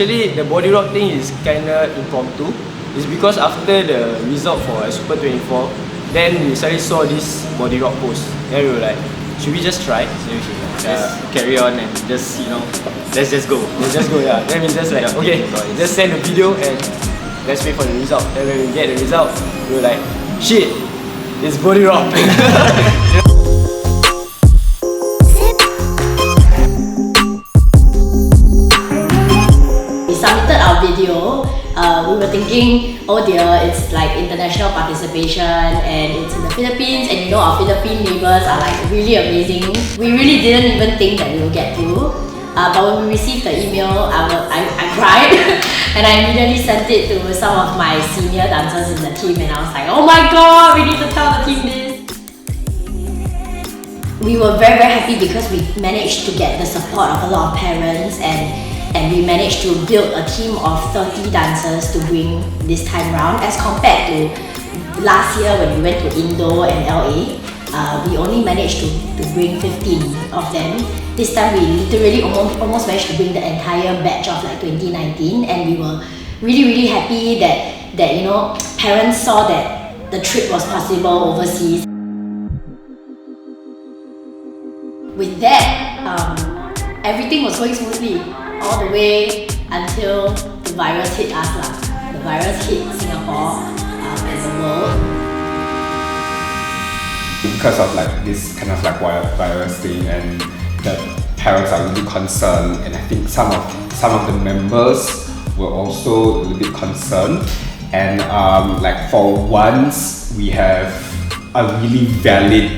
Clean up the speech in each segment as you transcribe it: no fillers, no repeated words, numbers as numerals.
actually the body rock thing is kinda impromptu. It's because after the result for Super 24, then we suddenly saw this body rock post. Then we were like, should we just try? So we should just carry on and just, you know, let's just go. Let's just go, yeah. Then we just like, okay, just send the video and let's wait for the result. Then when we get the result, we were like, shit, it's body rock. We submitted our video. We were thinking, oh dear, it's like international participation and it's in the Philippines, and you know our Philippine neighbours are like really amazing. We really didn't even think that we will get through. But when we received the email, I cried and I immediately sent it to some of my senior dancers in the team, and I was like, oh my god, we need to tell the team this. We were very happy because we managed to get the support of a lot of parents, and we managed to build a team of 30 dancers to bring this time round, as compared to last year when we went to Indo and LA. We only managed to bring 15 of them. This time we literally almost managed to bring the entire batch of like 2019, and we were really happy that you know, parents saw that the trip was possible overseas. With that, everything was going smoothly all the way until the virus hit us lah. The virus hit Singapore and the world. Because of like this kind of like virus thing, and the parents are really concerned, and I think some of the members were also a little bit concerned. And like for once, we have a really valid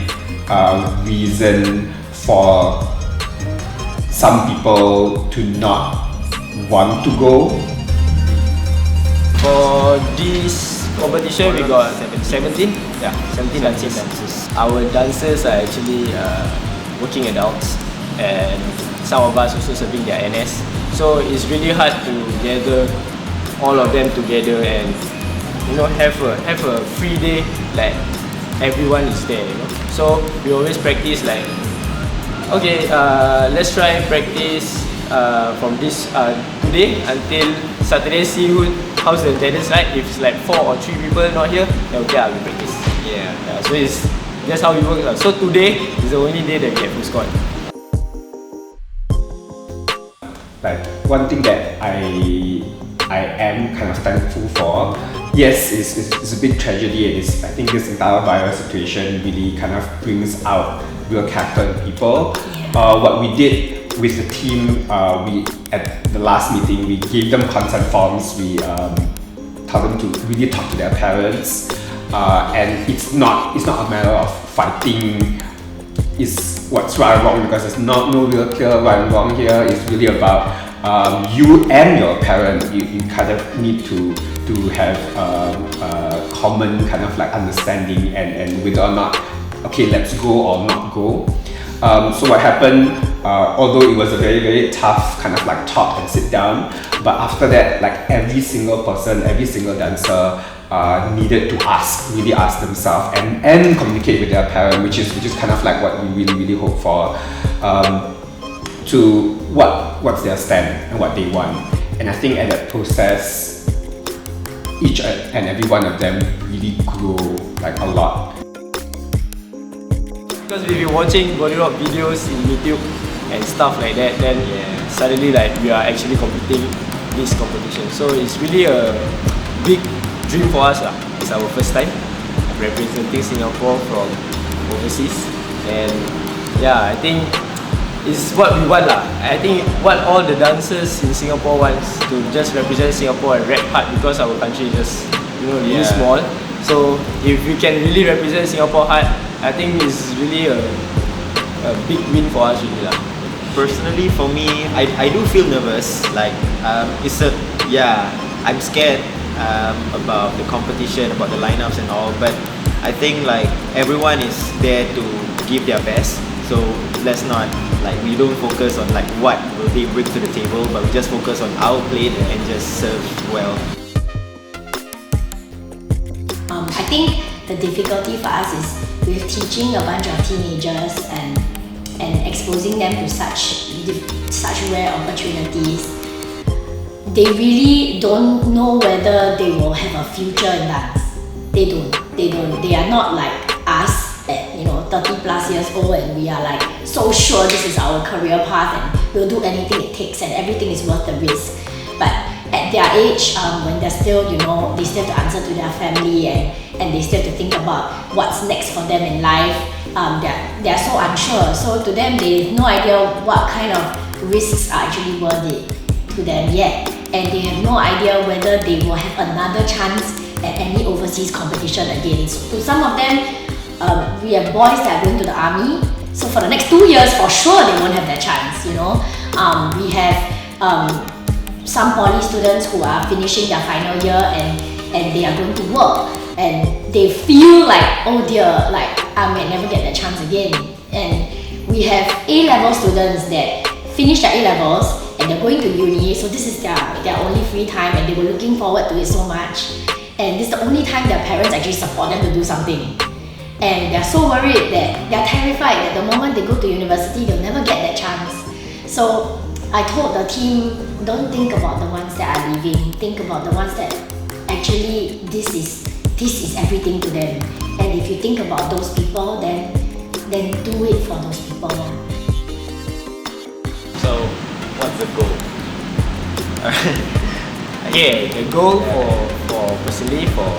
reason for some people to not want to go. For this competition, we got 17 dancers. Our dancers are actually working adults, and some of us also serving their NS. So it's really hard to gather all of them together and, you know, have a free day like everyone is there, you know. So we always practice like, okay, let's try and practice from this today until Saturday, see how's the attendance like. If it's like 4 or 3 people not here, then okay, we practice. Yeah, so it's that's how we work. So today is the only day that we get full squad. Like one thing that I am kind of thankful for, yes, it's a big tragedy, and I think this entire virus situation really kind of brings out real character in people. What we did with the team, we at the last meeting, we gave them consent forms. We told them to really talk to their parents, and it's not a matter of fighting is what's right or wrong, because there's no real clear right and wrong here. It's really about you and your parent. You kind of need to have a common kind of like understanding and whether or not, okay, let's go or not go. So what happened, although it was a very tough kind of like talk and sit down, but after that, like every single person, every single dancer needed to really ask themselves and communicate with their parent, which is kind of like what we really hope for, to what's their stand and what they want. And I think at that process, each and every one of them really grew like a lot. Because we've been watching body rock videos in YouTube and stuff like that, then suddenly like we are actually competing this competition. So it's really a big dream for us lah. It's our first time representing Singapore from overseas, and yeah, I think it's what we want lah. I think what all the dancers in Singapore wants, to just represent Singapore and rap hard, because our country is just, you know, really small. So if we can really represent Singapore hard, I think it's really a big win for us really lah. Personally, for me, I do feel nervous. Like I'm scared about the competition, about the lineups and all. But I think like everyone is there to give their best. So let's not we don't focus on like what will they bring to the table, but we just focus on our plate and just serve well. I think the difficulty for us is with teaching a bunch of teenagers and exposing them to such rare opportunities. they really don't know whether they will have a future in dance. They don't. They are not like us at 30 plus years old, and we are like so sure this is our career path and we'll do anything it takes and everything is worth the risk. But at their age, when they're still, they still have to answer to their family and they still have to think about what's next for them in life. They're so unsure. So to them, they have no idea what kind of risks are actually worth it to them yet, and they have no idea whether they will have another chance at any overseas competition again. So to some of them, we have boys that are going to the army, so for the next 2 years for sure they won't have that chance. We have some poly students who are finishing their final year and they are going to work and they feel like, oh dear, like I may never get that chance again. And we have A-level students that finish their A-levels and they're going to uni, so this is their only free time and they were looking forward to it so much, and this is the only time their parents actually support them to do something, and they're so worried that they're terrified that the moment they go to university they'll never get that chance. So I told the team, don't think about the ones that are leaving, think about the ones that actually this is everything to them, and if you think about those people, then do it for those people. So, what's the goal? Okay, the goal for personally for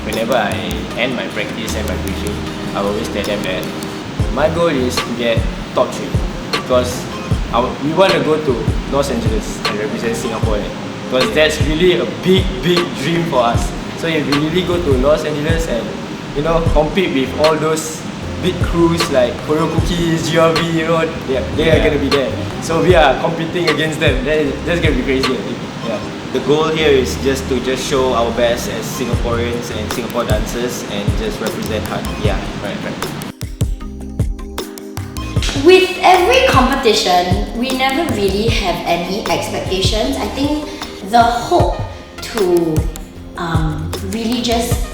whenever I end my practice and my briefing, I always tell them that my goal is to get top 3 because we want to go to Los Angeles and represent Singapore because that's really a big dream for us. So if we really go to Los Angeles and compete with all those big crews like Choreo Cookies, GRV, they are gonna be there. So we are competing against them. That's gonna be crazy, I think. Yeah. The goal here is just to show our best as Singaporeans and Singapore dancers and just represent hard. Yeah, right. With every competition, we never really have any expectations. I think the hope to really just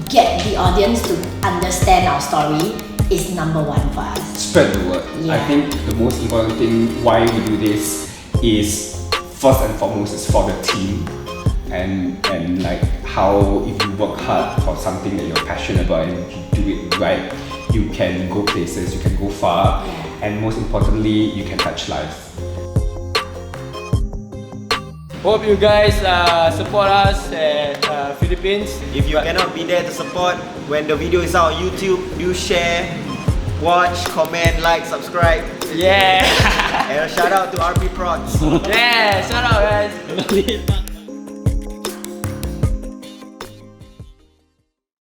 get the audience to understand our story is number 1 for us. Spread the word. Yeah. I think the most important thing why we do this is first and foremost is for the team and like how if you work hard for something that you're passionate about and you do it right, you can go places, you can go far, and most importantly, you can touch lives. Hope you guys support us at Philippines. If you cannot be there to support when the video is out on YouTube, do share, watch, comment, like, subscribe. Yeah. And a shout out to RPProds. Yeah, shout out guys.